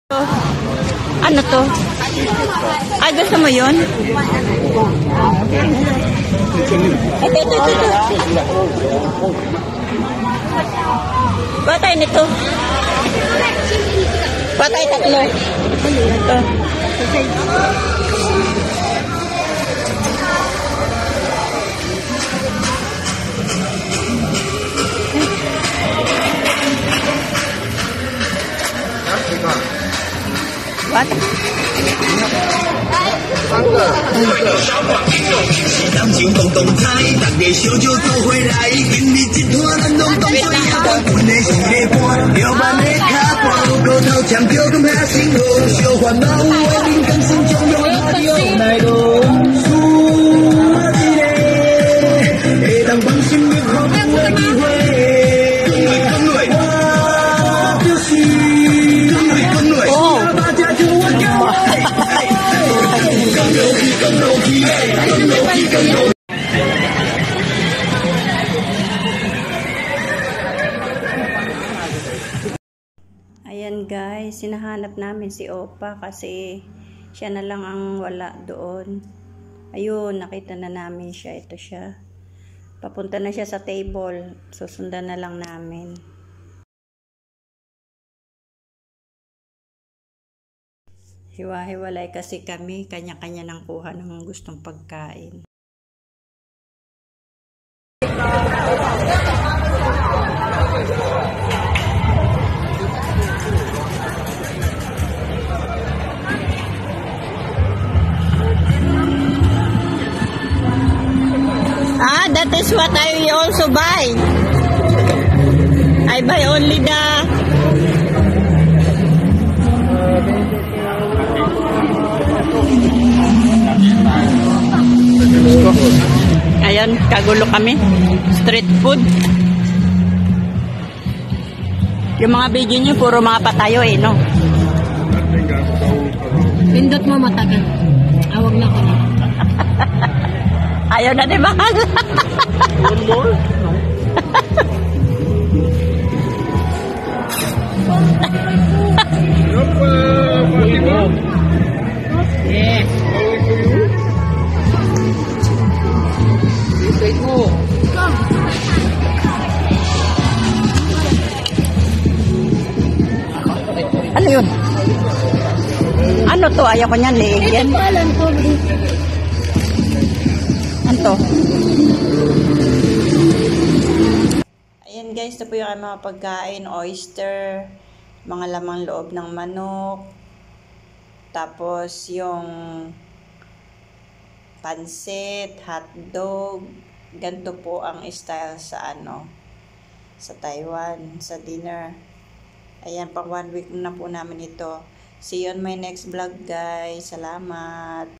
Ano to? Ay, gusto mo yun? Ito. Patay nito. Patay tatlo. Ito. What? 当情动动彩，大家小酒做回来，今日一摊咱拢当作呀，阮的是个伴，摇慢的脚步，高头唱叫咁遐辛苦，小烦恼有的人甘心将用他着来路，输一个，会当放心的看不的机会。Ayan guys, sinahanap namin si Opa kasi siya na lang ang wala doon. Ayun, nakita na namin siya. Ito siya. Papunta na siya sa table. Susundan na lang namin. Hiwa-hiwalay kasi kami. Kanya-kanya nang kuha ng gustong pagkain. Ah, that is what I also buy. I buy only the... Ayan, kagulo kami. Street food. Yung mga video nyo, puro mga patayo eh, no? Pindot mo matagal. Awag na ko na. Ayaw na di mahal. One more? Yes. Take mo. Ano yun? Ano to? Ayaw ko niyan, liig yan. Ano to? Ayan guys, ito po yung mga pagkain. Oyster, mga lamang loob ng manok, tapos yung pansit, hotdog. Ganito po ang style sa sa Taiwan, sa dinner. Ayan, pang 1 week na po namin ito. See you on my next vlog guys. Salamat.